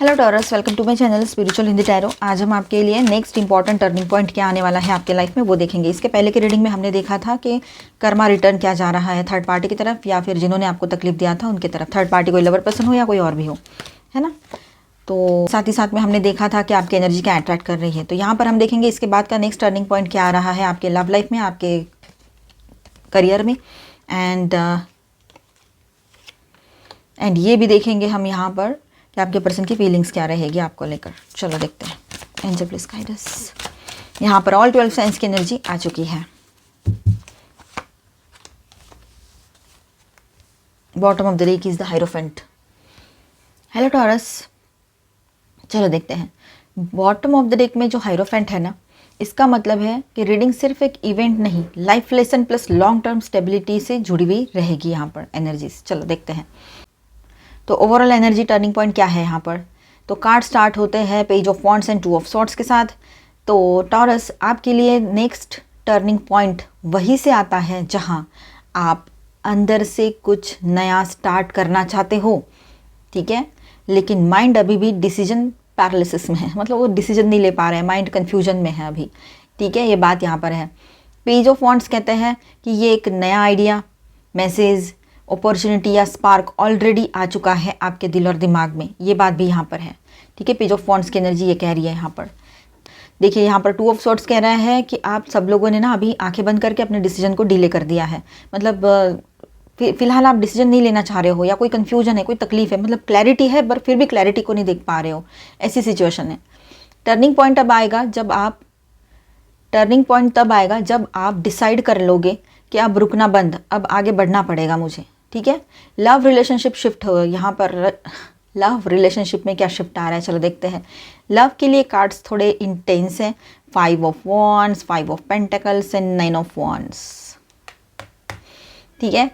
Hello Taurus, welcome to my channel spiritual Hindi tarot. आज हम आपके लिए नेक्स्ट इंपॉर्टेंट टर्निंग पॉइंट क्या आने वाला है आपके लाइफ में वो देखेंगे। इसके पहले की रीडिंग में हमने देखा था कि कर्मा रिटर्न क्या जा रहा है थर्ड पार्टी की तरफ, या फिर जिन्होंने आपको तकलीफ दिया था उनकी तरफ। थर्ड पार्टी कोई लवर पर्सन हो या कोई और भी हो, है ना। तो साथ ही साथ में हमने देखा था कि आपकी एनर्जी क्या अट्रैक्ट कर रही है। तो यहाँ पर हम देखेंगे इसके बाद का नेक्स्ट टर्निंग पॉइंट क्या आ रहा है आपके लव लाइफ में, आपके करियर में, एंड ये भी देखेंगे हम यहाँ पर कि आपके पर्सन की फीलिंग्स क्या रहेगी आपको लेकर। चलो देखते हैं। Angel please guide us. यहाँ पर ऑल 12 साइंस की एनर्जी आ चुकी है। Bottom of the deck is the hierophant. Hello taurus, चलो देखते हैं। बॉटम ऑफ द डेक में जो हायरोफेंट है ना, इसका मतलब है कि रीडिंग सिर्फ एक इवेंट नहीं, life lesson plus long term stability से जुड़ी हुई रहेगी यहाँ पर एनर्जीज। चलो देखते हैं। तो ओवरऑल एनर्जी टर्निंग पॉइंट क्या है यहाँ पर। तो कार्ड स्टार्ट होते हैं page of wands and 2 of swords के साथ। तो टॉरस, आपके लिए नेक्स्ट टर्निंग पॉइंट वहीं से आता है जहाँ आप अंदर से कुछ नया स्टार्ट करना चाहते हो, ठीक है, लेकिन माइंड अभी भी डिसीजन पैरालिसिस में है, मतलब वो डिसीजन नहीं ले पा रहे हैं, माइंड कन्फ्यूजन में है अभी, ठीक है। ये बात यहाँ पर है। पेज ऑफ वॉन्ड्स कहते हैं कि ये एक नया आइडिया, मैसेज, अपॉर्चुनिटी या स्पार्क ऑलरेडी आ चुका है आपके दिल और दिमाग में, ये बात भी यहाँ पर है, ठीक है। पेज ऑफ वॉन्ड्स की एनर्जी ये कह रही है यहाँ पर। देखिए यहाँ पर 2 ऑफ सॉर्ड्स कह रहा है कि आप सब लोगों ने ना अभी आंखें बंद करके अपने डिसीजन को डिले कर दिया है। मतलब फिलहाल आप डिसीजन नहीं लेना चाह रहे हो, या कोई कन्फ्यूजन है, कोई तकलीफ है, मतलब क्लैरिटी है पर फिर भी क्लैरिटी को नहीं देख पा रहे हो, ऐसी सिचुएशन है। टर्निंग पॉइंट तब आएगा जब आप डिसाइड कर लोगे कि अब रुकना बंद, अब आगे बढ़ना पड़ेगा मुझे, ठीक है। लव रिलेशनशिप शिफ्ट हो यहाँ पर। लव रिलेशनशिप में क्या शिफ्ट आ रहा है, चलो देखते हैं। लव के लिए कार्ड्स थोड़े इंटेंस हैं। 5 of wands, 5 of pentacles and 9 of wands, ठीक है।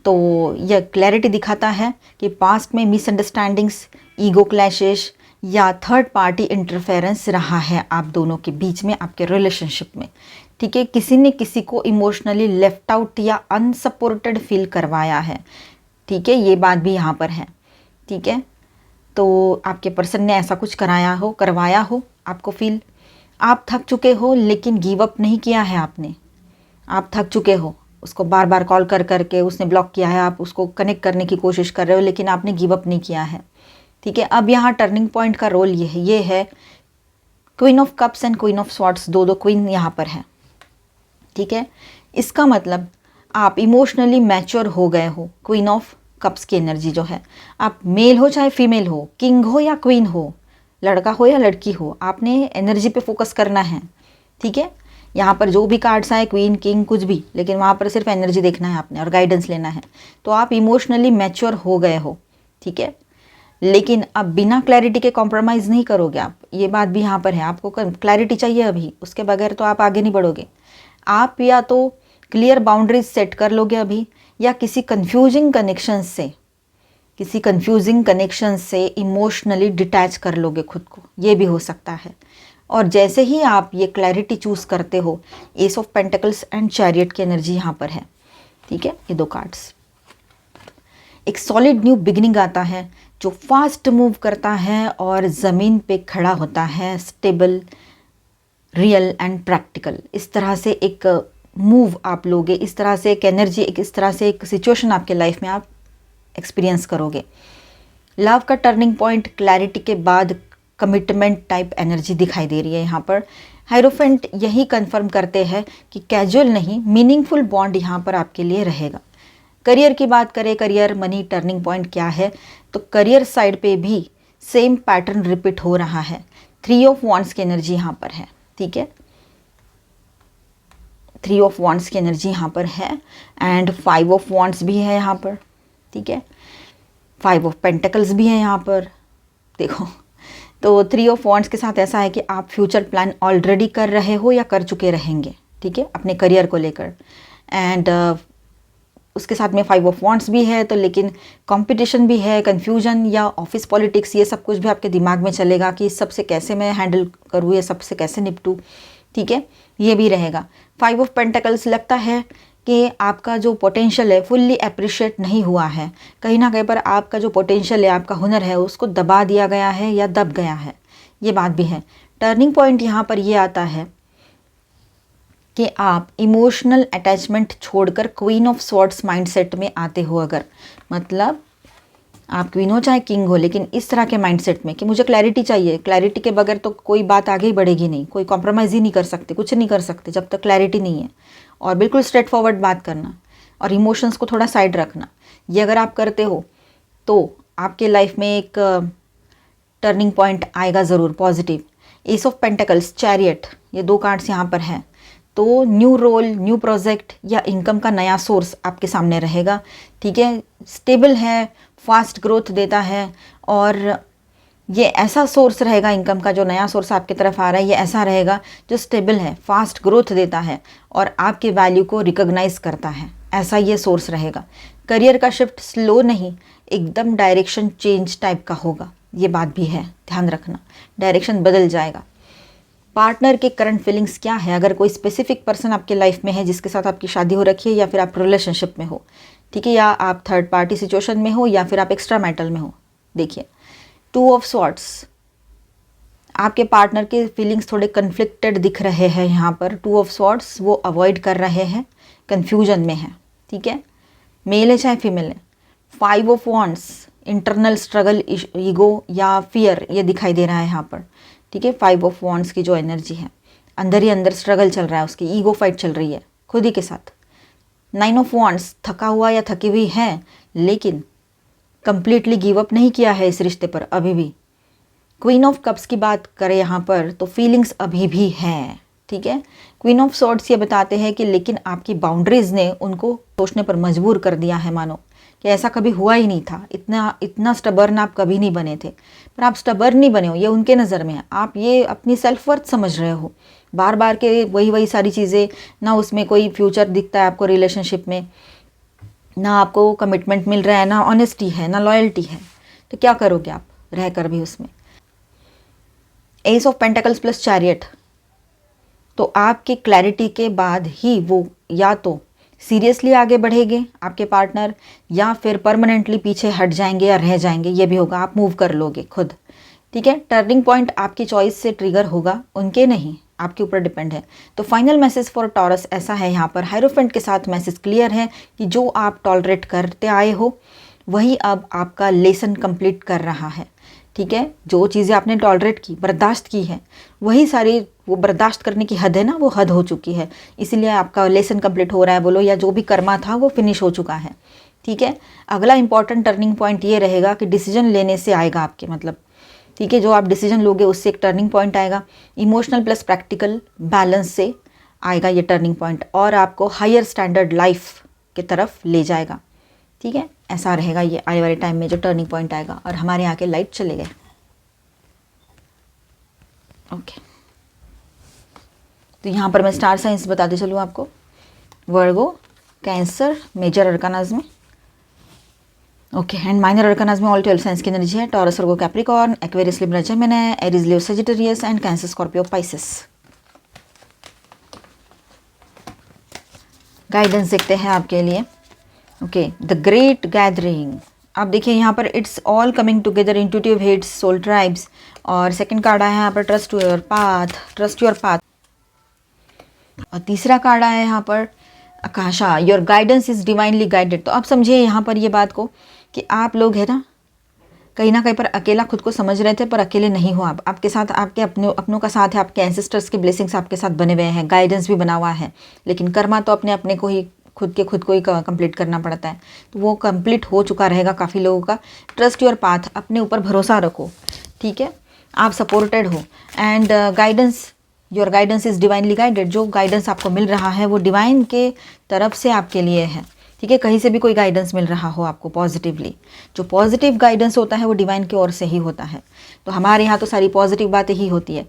तो यह क्लैरिटी दिखाता है कि पास्ट में मिसअंडरस्टैंडिंग्स, ईगो क्लैशेस या थर्ड पार्टी इंटरफेरेंस रहा है आप दोनों के बीच में, आपके रिलेशनशिप में, ठीक है। किसी ने किसी को इमोशनली लेफ्ट आउट या अनसपोर्टेड फील करवाया है, ठीक है, ये बात भी यहाँ पर है, ठीक है। तो आपके पर्सन ने ऐसा कुछ करवाया हो आपको फील। आप थक चुके हो लेकिन गिव अप नहीं किया है आपने। आप थक चुके हो, उसको बार बार कॉल कर करके उसने ब्लॉक किया है, आप उसको कनेक्ट करने की कोशिश कर रहे हो लेकिन आपने गिव अप नहीं किया है, ठीक है। अब यहाँ टर्निंग पॉइंट का रोल ये है queen of cups and queen of swords, दो क्वीन यहाँ पर है, ठीक है। इसका मतलब आप इमोशनली मैच्योर हो गए हो। क्वीन ऑफ कप्स की एनर्जी जो है, आप मेल हो चाहे फीमेल हो, किंग हो या क्वीन हो, लड़का हो या लड़की हो, आपने एनर्जी पे फोकस करना है, ठीक है। यहाँ पर जो भी कार्ड्स आए, क्वीन, किंग, कुछ भी, लेकिन वहाँ पर सिर्फ एनर्जी देखना है आपने और गाइडेंस लेना है। तो आप इमोशनली मैच्योर हो गए हो, ठीक है, लेकिन अब बिना क्लैरिटी के कॉम्प्रोमाइज़ नहीं करोगे आप, ये बात भी यहाँ पर है। आपको क्लैरिटी चाहिए अभी, उसके बगैर तो आप आगे नहीं बढ़ोगे। आप या तो क्लियर बाउंड्रीज सेट कर लोगे अभी, या किसी कंफ्यूजिंग कनेक्शन से इमोशनली डिटैच कर लोगे खुद को, ये भी हो सकता है। और जैसे ही आप ये क्लैरिटी चूज़ करते हो, S of pentacles and chariot की एनर्जी यहाँ पर है, ठीक है। ये 2 कार्ड्स, एक सॉलिड न्यू बिगिनिंग आता है जो फास्ट मूव करता है और ज़मीन पे खड़ा होता है, स्टेबल, रियल एंड प्रैक्टिकल। इस तरह से एक मूव आप लोगे, इस तरह से एक एनर्जी, इस तरह से एक सिचुएशन आपके लाइफ में आप एक्सपीरियंस करोगे। लव का टर्निंग पॉइंट क्लैरिटी के बाद कमिटमेंट टाइप एनर्जी दिखाई दे रही है यहाँ पर। हायरोफेंट यही कंफर्म करते हैं कि कैजुअल नहीं, मीनिंगफुल बॉन्ड यहाँ पर आपके लिए रहेगा। करियर की बात करें, करियर मनी टर्निंग पॉइंट क्या है, तो करियर साइड पे भी सेम पैटर्न रिपीट हो रहा है। 3 ऑफ वॉन्ड्स की एनर्जी यहाँ पर है, ठीक है। 3 ऑफ वॉन्ड्स की एनर्जी यहाँ पर है एंड 5 ऑफ वॉन्ड्स भी है यहाँ पर, ठीक है। 5 ऑफ पेंटिकल्स भी है यहाँ पर, देखो। तो 3 ऑफ वॉन्ड्स के साथ ऐसा है कि आप फ्यूचर प्लान ऑलरेडी कर रहे हो या कर चुके रहेंगे, ठीक है, अपने करियर को लेकर। एंड उसके साथ में 5 ऑफ वॉन्ड्स भी है, तो लेकिन कंपटीशन भी है, कन्फ्यूजन या ऑफिस पॉलिटिक्स, ये सब कुछ भी आपके दिमाग में चलेगा कि इस सबसे कैसे मैं हैंडल करूँ, ये सबसे कैसे निपटूँ, ठीक है, ये भी रहेगा। 5 ऑफ पेंटिकल्स लगता है कि आपका जो पोटेंशियल है फुल्ली अप्रिशिएट नहीं हुआ है, कहीं ना कहीं पर आपका जो पोटेंशियल है, आपका हुनर है, उसको दबा दिया गया है या दब गया है, ये बात भी है। टर्निंग पॉइंट यहाँ पर ये आता है कि आप इमोशनल अटैचमेंट छोड़कर क्वीन ऑफ स्वॉर्ड्स माइंडसेट में आते हो। अगर मतलब आप क्वीन हो चाहे किंग हो, लेकिन इस तरह के माइंडसेट में कि मुझे क्लैरिटी चाहिए, क्लैरिटी के बगैर तो कोई बात आगे ही बढ़ेगी नहीं, कोई कॉम्प्रोमाइज़ ही नहीं कर सकते, कुछ नहीं कर सकते जब तक क्लैरिटी नहीं है। और बिल्कुल स्ट्रेट फॉरवर्ड बात करना और इमोशंस को थोड़ा साइड रखना, ये अगर आप करते हो तो आपके लाइफ में एक टर्निंग पॉइंट आएगा ज़रूर positive. S of pentacles, chariot, ये 2 कार्ड्स यहाँ पर हैं। तो न्यू रोल, न्यू प्रोजेक्ट या इनकम का नया सोर्स आपके सामने रहेगा, ठीक है। स्टेबल है, फास्ट ग्रोथ देता है, और ये ऐसा सोर्स रहेगा इनकम का, जो नया सोर्स आपकी तरफ आ रहा है ये ऐसा रहेगा जो स्टेबल है, फास्ट ग्रोथ देता है और आपके वैल्यू को रिकॉग्नाइज करता है, ऐसा ये सोर्स रहेगा। करियर का शिफ्ट स्लो नहीं, एकदम डायरेक्शन चेंज टाइप का होगा, ये बात भी है, ध्यान रखना, डायरेक्शन बदल जाएगा। पार्टनर के करंट फीलिंग्स क्या है, अगर कोई स्पेसिफिक पर्सन आपके लाइफ में है जिसके साथ आपकी शादी हो रखी है या फिर आप रिलेशनशिप में हो, ठीक है, या आप थर्ड पार्टी सिचुएशन में हो या फिर आप एक्स्ट्रा मैरिटल में हो। देखिए 2 ऑफ स्वॉर्ड्स, आपके पार्टनर के फीलिंग्स थोड़े कन्फ्लिक्टेड दिख रहे हैं यहाँ पर। 2 ऑफ स्वॉर्ड्स वो अवॉइड कर रहे हैं, कन्फ्यूजन में है, ठीक है, मेल है चाहे फीमेल है। 5 of wands, internal struggle, ego या फियर, ये दिखाई दे रहा है यहाँ पर, ठीक है। 5 ऑफ वॉन्ड्स की जो एनर्जी है, अंदर ही अंदर स्ट्रगल चल रहा है, उसकी ईगो फाइट चल रही है खुद ही के साथ। 9 ऑफ वॉन्ड्स, थका हुआ या थकी हुई है, लेकिन कंप्लीटली गिव अप नहीं किया है इस रिश्ते पर अभी भी। क्वीन ऑफ कप्स की बात करें यहाँ पर तो फीलिंग्स अभी भी हैं, ठीक है। क्वीन ऑफ सॉर्ड्स ये बताते हैं कि लेकिन आपकी बाउंड्रीज ने उनको सोचने पर मजबूर कर दिया है, मानो कि ऐसा कभी हुआ ही नहीं था, इतना स्टबर्न आप कभी नहीं बने थे, पर आप स्टबर्न नहीं बने हो, ये उनके नज़र में है। आप ये अपनी सेल्फ वर्थ समझ रहे हो, बार बार के वही सारी चीज़ें, ना उसमें कोई फ्यूचर दिखता है आपको रिलेशनशिप में, ना आपको कमिटमेंट मिल रहा है, ना ऑनेस्टी है, ना लॉयल्टी है, तो क्या करोगे आप रह कर भी उसमें। S of pentacles plus chariot, तो आपकी क्लैरिटी के बाद ही वो या तो सीरियसली आगे बढ़ेंगे आपके पार्टनर, या फिर परमानेंटली पीछे हट जाएंगे या रह जाएंगे, ये भी होगा, आप मूव कर लोगे खुद, ठीक है। टर्निंग पॉइंट आपकी चॉइस से ट्रिगर होगा, उनके नहीं, आपके ऊपर डिपेंड है। तो फाइनल मैसेज फॉर टॉरस ऐसा है यहाँ पर, हायरोफेंट के साथ मैसेज क्लियर है कि जो आप टॉलरेट करते आए हो वही अब आपका लेसन कंप्लीट कर रहा है, ठीक है। जो चीज़ें आपने टॉलरेट की, बर्दाश्त की है, वही सारी वो बर्दाश्त करने की हद है ना, वो हद हो चुकी है, इसीलिए आपका लेसन कंप्लीट हो रहा है बोलो, या जो भी कर्मा था वो फिनिश हो चुका है, ठीक है। अगला इंपॉर्टेंट टर्निंग पॉइंट ये रहेगा कि डिसीजन लेने से आएगा आपके, मतलब ठीक है, जो आप डिसीजन लोगे उससे एक टर्निंग पॉइंट आएगा। इमोशनल प्लस प्रैक्टिकल बैलेंस से आएगा ये टर्निंग पॉइंट, और आपको हायर स्टैंडर्ड लाइफ की तरफ ले जाएगा, ठीक है। ऐसा रहेगा ये आने वाले टाइम में जो टर्निंग पॉइंट आएगा। और हमारे यहाँ के लाइट चले गए, ओके। तो यहाँ पर मैं स्टार साइंस बताते चलूँ आपको, वर्गो, कैंसर मेजर अरकानाज में, ओके, एंड माइनर अरकानाज में ऑल 12 साइंस की एनर्जी है। Taurus, Virgo, Capricorn, Aquarius, Libra, Gemini, Aries, Leo, Sagittarius and cancer, Scorpio, Pisces. Guidance देखते हैं आपके लिए, ओके। द ग्रेट गैदरिंग, आप देखिए यहाँ पर it's all coming together, intuitive hits, soul tribes, और सेकंड कार्ड आया है यहाँ पर trust your path, trust your path, और तीसरा कार्ड आया है यहाँ पर Akasha, your guidance is divinely guided. तो आप समझिए यहाँ पर ये बात को कि आप लोग है ना कहीं पर अकेला खुद को समझ रहे थे, पर अकेले नहीं हो आप, आपके साथ आपके अपनों का साथ है, आपके एंसेस्टर्स के ब्लेसिंग्स आपके साथ बने हुए हैं, गाइडेंस भी बना हुआ है, लेकिन कर्मा तो अपने को ही खुद को ही कंप्लीट करना पड़ता है, तो वो कंप्लीट हो चुका रहेगा काफ़ी लोगों का। ट्रस्ट योर पाथ, अपने ऊपर भरोसा रखो, ठीक है, आप सपोर्टेड हो, and guidance, your guidance is divinely guided. जो गाइडेंस आपको मिल रहा है वो डिवाइन के तरफ से आपके लिए है, ठीक है। कहीं से भी कोई गाइडेंस मिल रहा हो आपको पॉजिटिवली, जो पॉजिटिव गाइडेंस होता है वो डिवाइन की ओर से ही होता है। तो हमारे यहाँ तो सारी पॉजिटिव बातें ही होती है,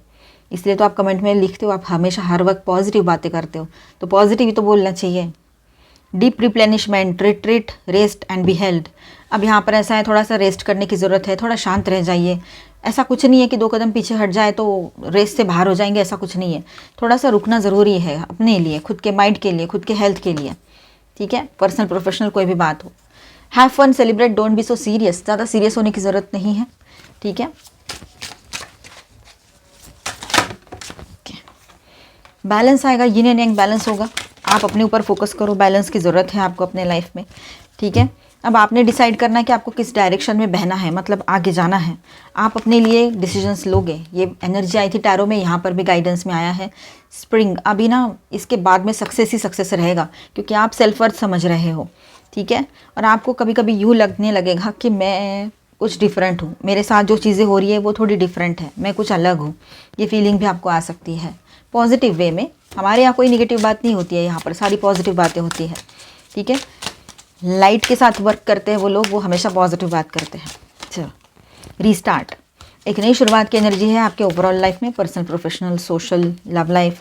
इसलिए तो आप कमेंट में लिखते हो, आप हमेशा हर वक्त पॉजिटिव बातें करते हो, तो पॉजिटिव ही तो बोलना चाहिए। Deep replenishment, retreat, rest and be held. अब यहाँ पर ऐसा है, थोड़ा सा रेस्ट करने की ज़रूरत है, थोड़ा शांत रह जाइए। ऐसा कुछ नहीं है कि 2 कदम पीछे हट जाए तो रेस से बाहर हो जाएंगे, ऐसा कुछ नहीं है। थोड़ा सा रुकना ज़रूरी है अपने लिए, खुद के माइंड के लिए, खुद के हेल्थ के लिए, ठीक है, पर्सनल प्रोफेशनल कोई भी बात हो। Have fun, celebrate, don't be so serious, ज़्यादा सीरियस होने की ज़रूरत नहीं है, ठीक है। बैलेंस आएगा, यिन एंड यांग बैलेंस होगा। आप अपने ऊपर फोकस करो, बैलेंस की ज़रूरत है आपको अपने लाइफ में, ठीक है। अब आपने डिसाइड करना है कि आपको किस डायरेक्शन में बहना है, मतलब आगे जाना है। आप अपने लिए डिसीजंस लोगे। ये एनर्जी आई थी टैरो में, यहाँ पर भी गाइडेंस में आया है स्प्रिंग। अभी ना इसके बाद में सक्सेस ही सक्सेस रहेगा, क्योंकि आप सेल्फ वर्थ समझ रहे हो, ठीक है। और आपको कभी कभी यूँ लगने लगेगा कि मैं कुछ डिफरेंट हूँ, मेरे साथ जो चीज़ें हो रही है वो थोड़ी डिफरेंट है, मैं कुछ अलग हूँ। ये फीलिंग भी आपको आ सकती है पॉजिटिव वे में। हमारे यहाँ कोई नेगेटिव बात नहीं होती है, यहाँ पर सारी पॉजिटिव बातें होती है, ठीक है। लाइट के साथ वर्क करते हैं वो लोग, वो हमेशा पॉजिटिव बात करते हैं। चलो, रीस्टार्ट, एक नई शुरुआत की एनर्जी है आपके ओवरऑल लाइफ में, personal, professional, social, love life,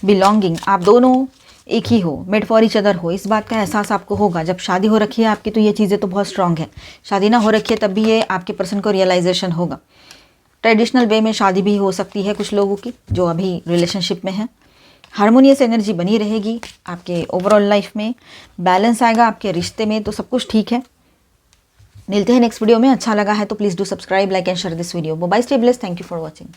belonging. आप दोनों एक ही हो, मेड फॉर ईच अदर हो, इस बात का एहसास आपको होगा। जब शादी हो रखी है आपकी तो ये चीज़ें तो बहुत स्ट्रांग है। शादी ना हो रखी है तब भी ये आपके पर्सन को रियलाइजेशन होगा। ट्रेडिशनल वे में शादी भी हो सकती है कुछ लोगों की जो अभी रिलेशनशिप में है। हार्मोनियस एनर्जी बनी रहेगी आपके ओवरऑल लाइफ में, बैलेंस आएगा आपके रिश्ते में, तो सब कुछ ठीक है। मिलते हैं नेक्स्ट वीडियो में। अच्छा लगा है तो please do subscribe, like and share this video. Bye, stay blessed, thank you for watching.